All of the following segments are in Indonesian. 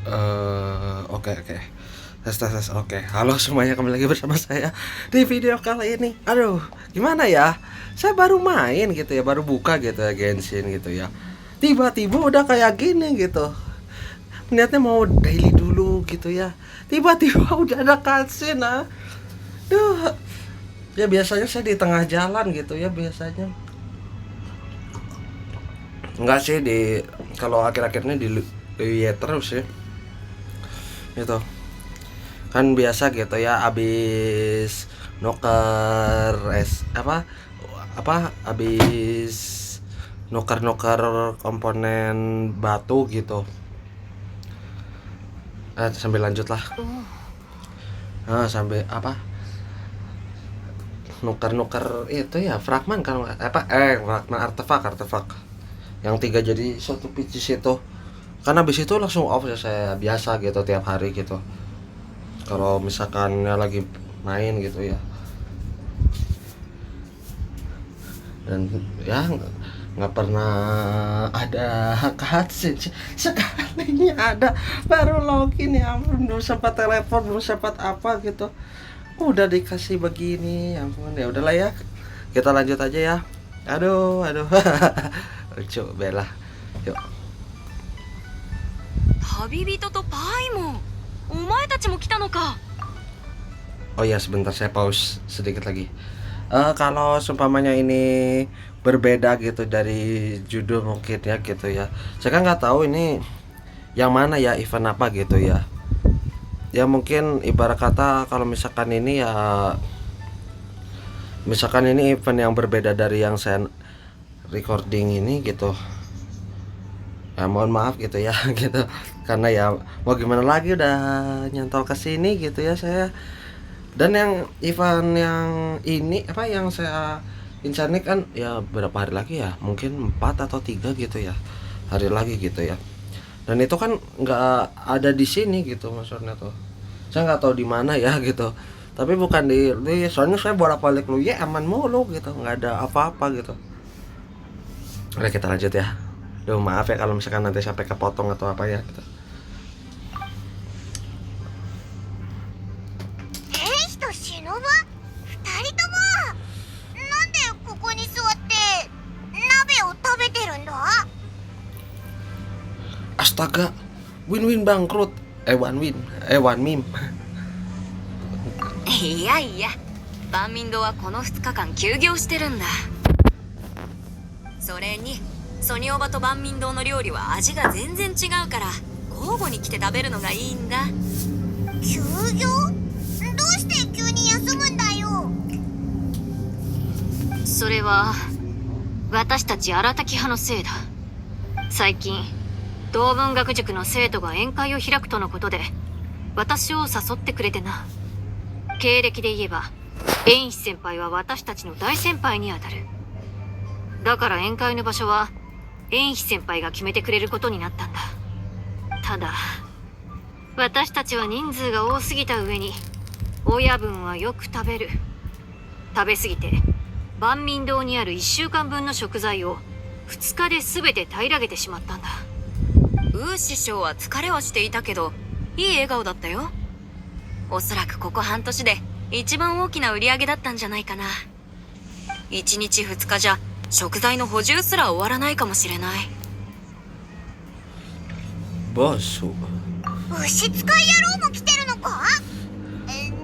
Oke oke. Tes tes tes. Oke. Halo semuanya, kembali lagi bersama saya di video kali ini. Aduh, gimana ya? Saya baru main gitu ya, baru buka gitu ya Genshin gitu ya. Tiba-tiba udah kayak gini gitu. Niatnya mau daily dulu gitu ya. Tiba-tiba udah ada cutscene ah. Duh. Ya biasanya saya di tengah jalan gitu ya biasanya. Enggak sih di kalau akhir-akhirnya di ya terus ya. Gitu. Kan biasa gitu ya abis nuker abis nuker komponen batu gitu. Sambil lanjut lah. Sampai nuker itu ya fragmen kalau fragmen artefak yang 3 jadi satu pieces itu. Karena habis itu langsung off ya, saya biasa gitu tiap hari gitu kalau misalkan lagi main gitu ya. Dan ya nggak pernah ada cutscene, sekalinya ada baru login ya ampun, belum sempat telepon, belum sempat apa gitu udah dikasih begini, ya ampun. Ya udahlah ya, kita lanjut aja ya. Aduh lucu Bella. Yuk. 旅人とパイモン、お前たちも来たのか。 Oh ya, sebentar saya pause sedikit lagi. Kalau seumpamanya ini berbeda gitu dari judul mungkin ya gitu ya. Saya kan nggak tahu ini yang mana ya, event apa gitu ya. Ya mungkin ibarat kata kalau misalkan ini event yang berbeda dari yang saya recording ini gitu. Ya mohon maaf gitu ya gitu. Karena ya mau gimana lagi udah nyantol ke sini gitu ya saya. Dan yang event yang ini yang saya incar ini kan ya berapa hari lagi ya, mungkin 4 atau 3 gitu ya hari lagi gitu ya. Dan itu kan nggak ada di sini gitu maksudnya tuh, saya nggak tahu di mana ya gitu. Tapi bukan di soalnya saya bolak-balik lu ya aman mulu gitu, nggak ada apa-apa gitu. Oke, kita lanjut ya. Duh maaf ya kalau misalkan nanti sampai kepotong atau apa ya gitu. 忍二人ともなんでここに座って鍋を食べてるんだ。 Astaga, win-win bangkrut. One meme. いやいや、万民堂はこの2日間休業してるんだ。それにソニオバと万民堂の料理は味が全然違うから交互に来て食べるのがいいんだ。休業？どうして急に休むんだよ。それは私たち荒滝派のせいだ。最近同文学塾の生徒が宴会を開くとのことで私を誘ってくれてな。経歴で言えば縁師先輩は私たちの大先輩にあたる。だから宴会の場所は縁師先輩が決めてくれることになったんだ。ただ私たちは人数が多すぎた上に親分はよく食べる。食べ過ぎて万民堂にある1週間分の食材を2日で全て平らげてしまったんだ。ウー師匠は疲れはしていたけどいい笑顔だったよ。おそらくここ半年で一番大きな売り上げだったんじゃないかな。1日2日じゃ食材の補充すら終わらないかもしれない。 Bosu. 牛使い野郎も来てるのか？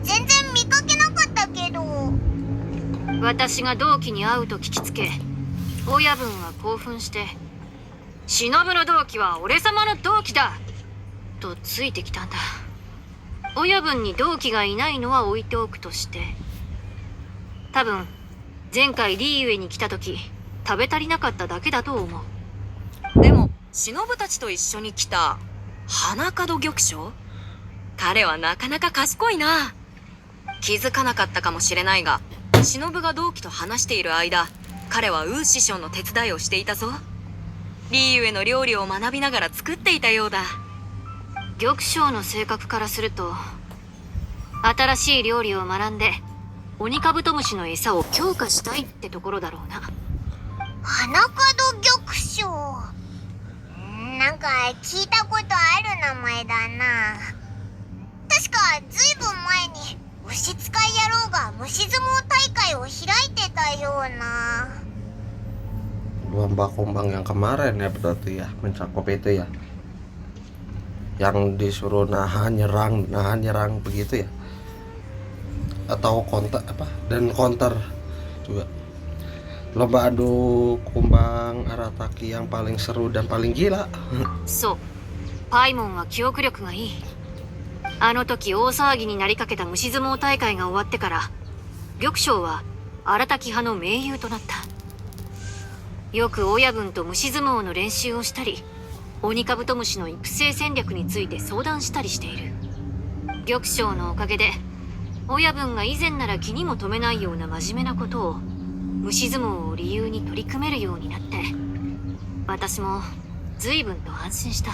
全然見かけなかったけど。私が同期に会うと聞きつけ、親分は興奮して「忍の同期は俺様の同期だ!」とついてきたんだ。親分に同期がいないのは置いておくとして、多分前回リーウェに来た時食べ足りなかっただけだと思う。でも忍たちと一緒に来た花門玉将、彼はなかなか賢いな。気づかなかったかもしれないが、忍が同期と話している間、彼はウー師匠の手伝いをしていたぞ。リーウェの料理を学びながら作っていたようだ。玉将の性格からすると、新しい料理を学んでオニカブトムシの餌を強化したいってところだろうな。花門玉将。なんか聞いたことある名前だな。虫相撲大会を開いてたような。 Lomba kumbang yang kemarin ya berarti ya, mencakup itu ya. Yang disuruh nahan nyerang begitu ya. Atau counter apa? Dan counter juga. Lomba adu kumbang Arataki yang paling seru dan paling gila. そうパイモンは記憶力がいい。あの時大騒ぎになりかけた虫相撲大会が終わってから玉将は荒滝派の盟友となった。よく親分と虫相撲の練習をしたりオニカブトムシの育成戦略について相談したりしている。玉将のおかげで親分が以前なら気にも留めないような真面目なことを虫相撲を理由に取り組めるようになって、私も随分と安心した。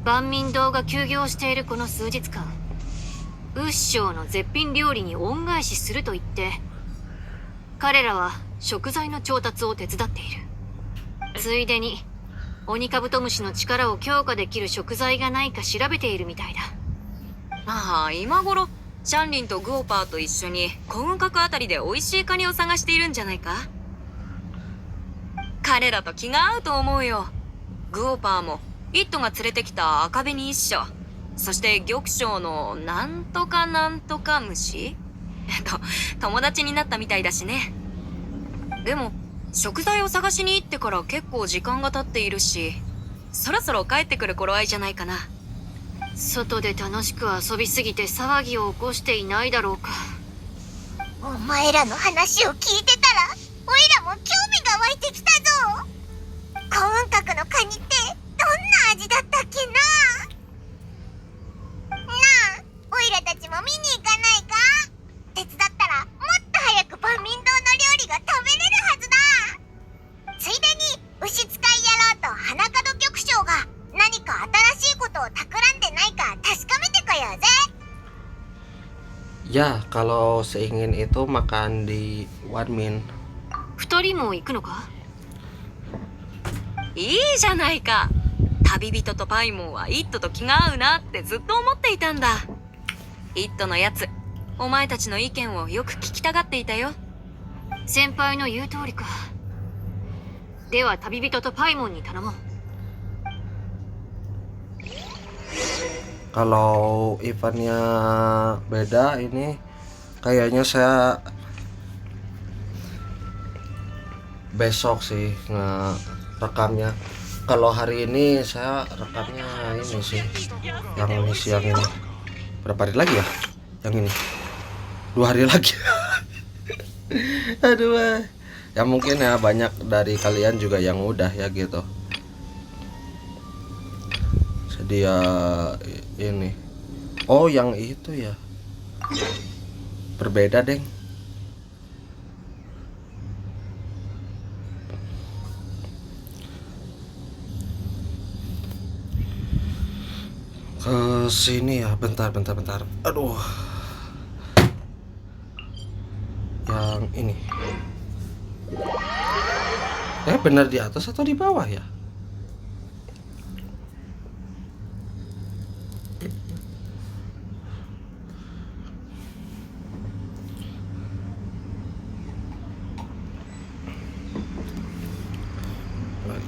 万民堂が休業しているこの数日間、ウッショーの絶品料理に恩返しすると言って彼らは食材の調達を手伝っている。ついでにオニカブトムシの力を強化できる食材がないか調べているみたいだ。ああ、今頃シャンリンとグオパーと一緒に幸運閣あたりで美味しいカニを探しているんじゃないか。彼らと気が合うと思うよ。グオパーもイットが連れてきた赤紅一緒、そして玉将のなんとかなんとか虫友達になったみたいだしね。でも食材を探しに行ってから結構時間が経っているし、そろそろ帰ってくる頃合いじゃないかな。外で楽しく遊びすぎて騒ぎを起こしていないだろうか。お前らの話を聞いてたらオイラも興味が湧いてきたぞ。幸運閣のカニってどんな味だったっけな。なあ、オイラたちも見に行かないか。手伝ったらもっと早く万民堂の料理が食べれるはずだ。ついでに牛使い野郎と花門玉将が何か新しいことを企んでないか確かめてこようぜ。 Ya, kalau seingin itu makan di Wanmin. 二人も行くのか。いいじゃないか。旅人とパイモンはイットと気が合うなってずっと思っていたんだ。イットのやつ、お前たちの意見をよく聞きたがっていたよ。先輩の言う通りか。では旅人とパイモンに頼もう。 Kalau eventnya beda ini kayaknya saya besok sih ngerekamnya. Kalau hari ini saya rekamnya ini sih, yang ini siang ini. Berapa hari lagi ya? Yang ini 2 hari lagi. Aduh, ya mungkin ya banyak dari kalian juga yang udah ya gitu. Dia ini, oh yang itu ya berbeda deng. Ke sini ya, bentar. Aduh, yang ini benar di atas atau di bawah ya?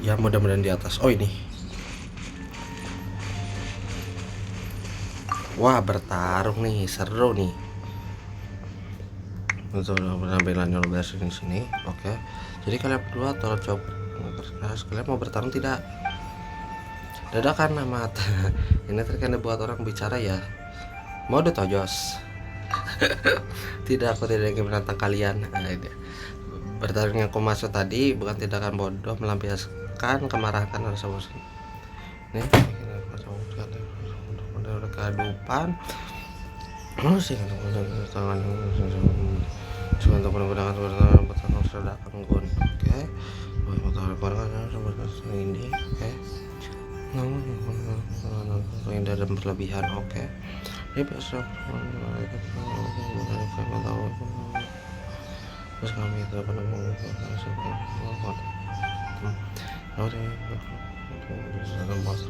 Ya mudah-mudahan di atas. Oh ini. Wah bertarung nih, seru nih. Untuk penampilannya lebih di sini. Oke. Jadi kalian berdua tolong coba. Kalian mau bertarung tidak? Dadakan amat. Ini terkena buat orang bicara ya. Mode tojos. Tidak, aku tidak ingin menantang kalian. Bertarung yang aku maksud tadi bukan tindakan bodoh melampiaskan kemarahan rasa bosan. Nih, kehadupan. Sih tangan untuk menggunakan pertanyaan sudah anggun. Oke. Ini oke. Indah dan berlebihan. Oke. Ini biasa. Terus kami itu apa namanya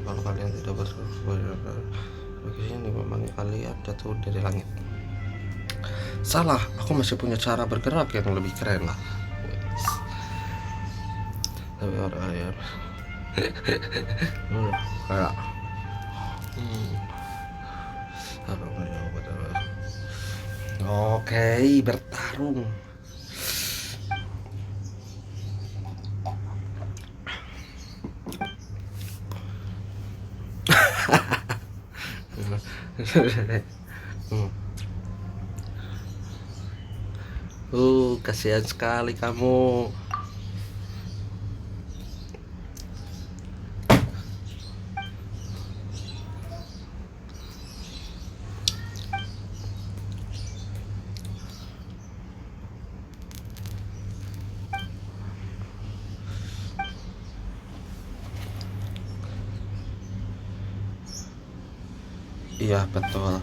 kalau kalian tidak bersesuai ini memang kalian jatuh dari langit. Salah, aku masih punya cara bergerak yang lebih keren lah. Tapi orang ya kayak oke, bertarung. Kasihan sekali kamu. Iya betul.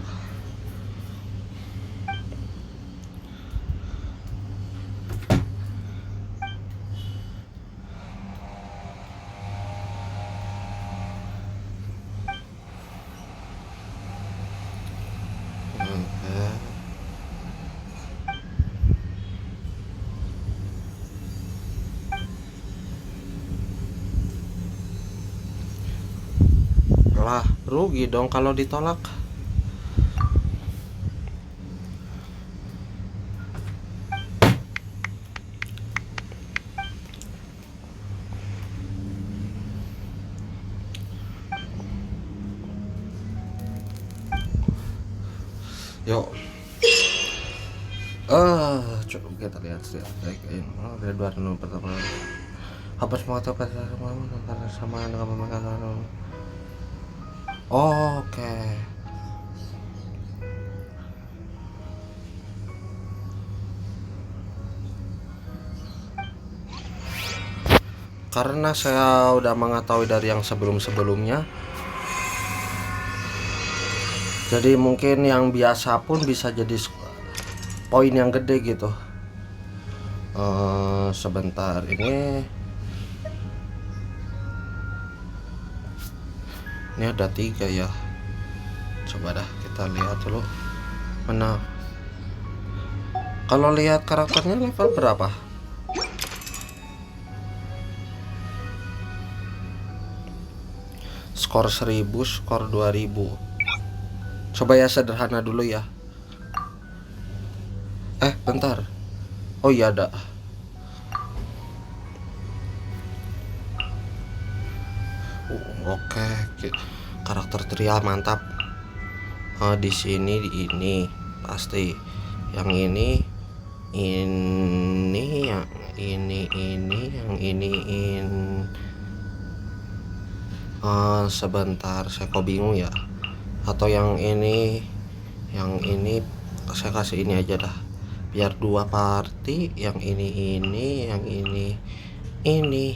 Lah, rugi dong kalau ditolak. Yuk. Coba kita lihat ada dua nomor pertama. Apa semua pada sama dengan pemegang. Oke. Karena saya udah mengetahui dari yang sebelum-sebelumnya, jadi mungkin yang biasa pun bisa jadi poin yang gede gitu. Sebentar, ini ada 3 ya. Coba dah kita lihat dulu mana. Kalau lihat karakternya level berapa? Skor 1000, skor 2000. Coba ya sederhana dulu ya. Bentar. Oh iya ada. Oke. Karakter Tria mantap. Di sini di ini pasti. Yang ini yang ini yang ini sebentar, saya kok bingung ya. Atau yang ini saya kasih ini aja dah. Biar 2 party, yang ini yang ini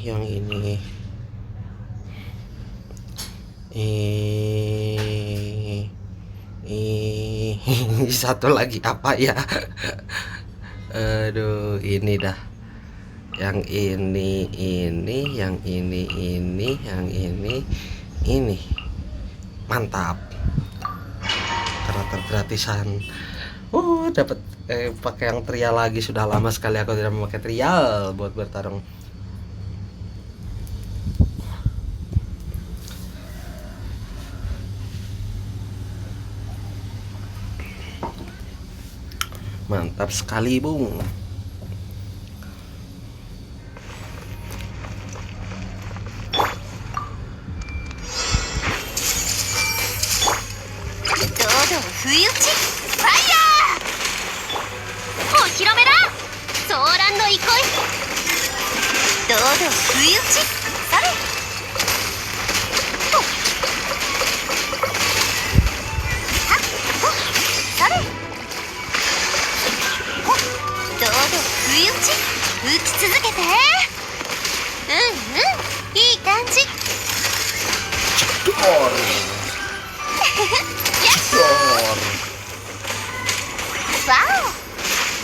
yang ini. Satu lagi apa ya? Aduh, ini dah. Yang ini yang ini yang ini. Mantap. Karakter gratisan. Dapat pakai yang trial lagi. Sudah lama sekali aku tidak memakai trial buat bertarung. Mantap sekali, Bung.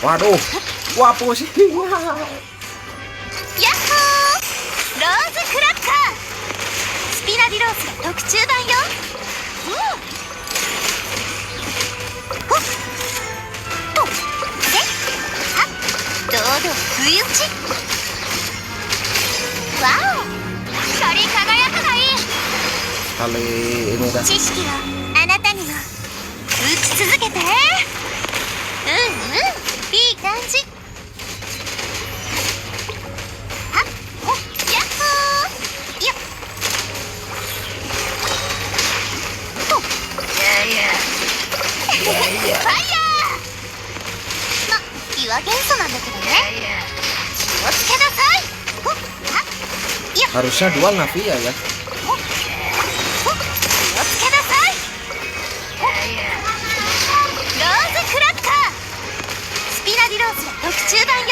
Waduh, wah pusing. Yahoo! ローズクラッカースピナディロースが特注版よ。ほっほっ kali ini dah. 知識をあなたにも打ち続けて。うんうん、いい感じ。はっほっやっほーよっほっファイヤー。ま、岩元素なんだけどね。気をつけなさい。ほっはっ Harusnya dual Navia ya. ほっほっ気をつけなさい。ほっローズクラッカー。スピナディローズの特注版よ。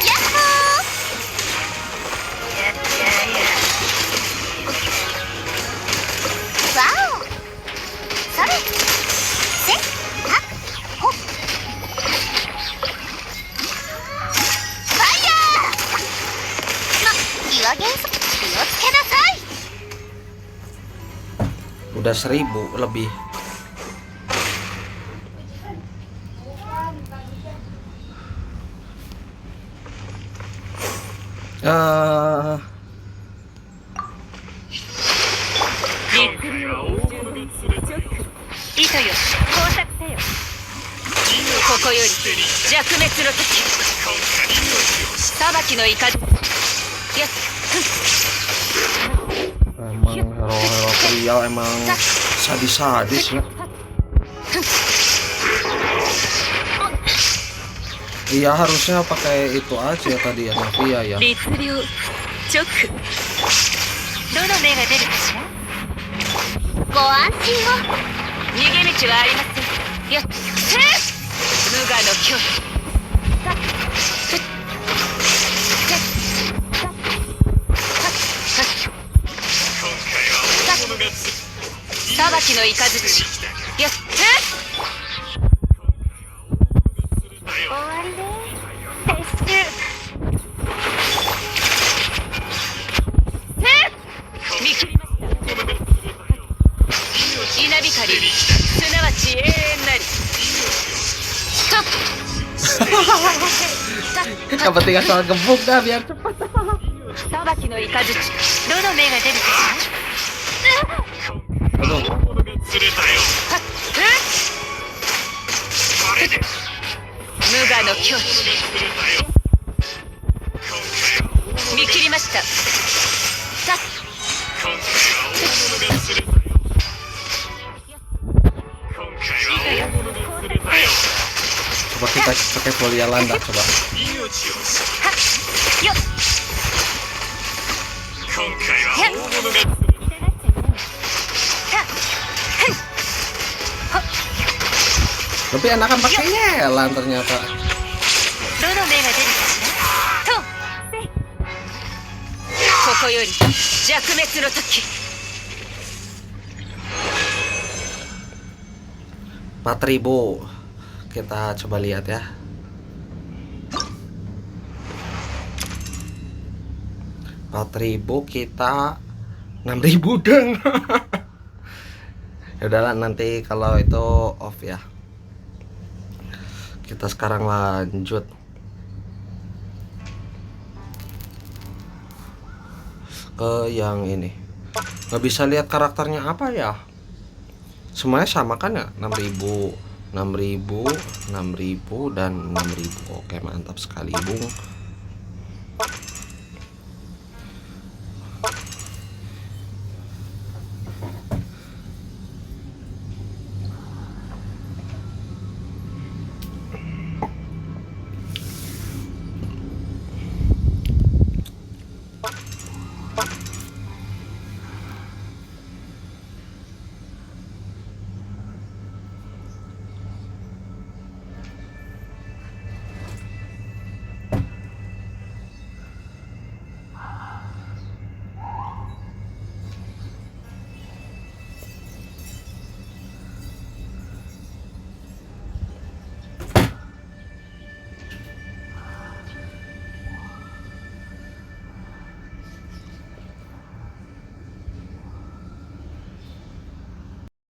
ヤッホー。わお。それ。せっはっほっファイヤー。ま、岩元素気をつけなさい。 Udah 1000 lebih. Ah, 糸よ工作せよ。ここより弱滅の時、裁きの雷。やっ emang hero-hero pria emang sadis-sadis ya. Iya harusnya pakai itu aja tadi ya Navia ya. 律令直。どの目が出るかしら。ご安心を。逃げ道はありません。やっ無我の境地。裁きの雷。やっ終わりね。撤収。見切りました。稲光、すなわち永遠なり。ストップ。 Yang penting asal gebuk dah biar cepat. 裁きの雷。どの目が出るかしら。 Aduh. 無我の境地。見切りました。Coba kita pakai Folia Landa coba. よっ Tapi enakan pakai Yelan ternyata. どの目が出るかしら。とここより弱滅の時。 4.000. Kita coba lihat ya. Kita 6.000 dong. Ya udahlah nanti kalau itu off ya. Kita sekarang lanjut ke yang ini. Nggak bisa lihat karakternya apa ya? Semuanya sama kan ya? 6.000, 6.000, 6.000 dan 6.000. Oke, mantap sekali, Bung.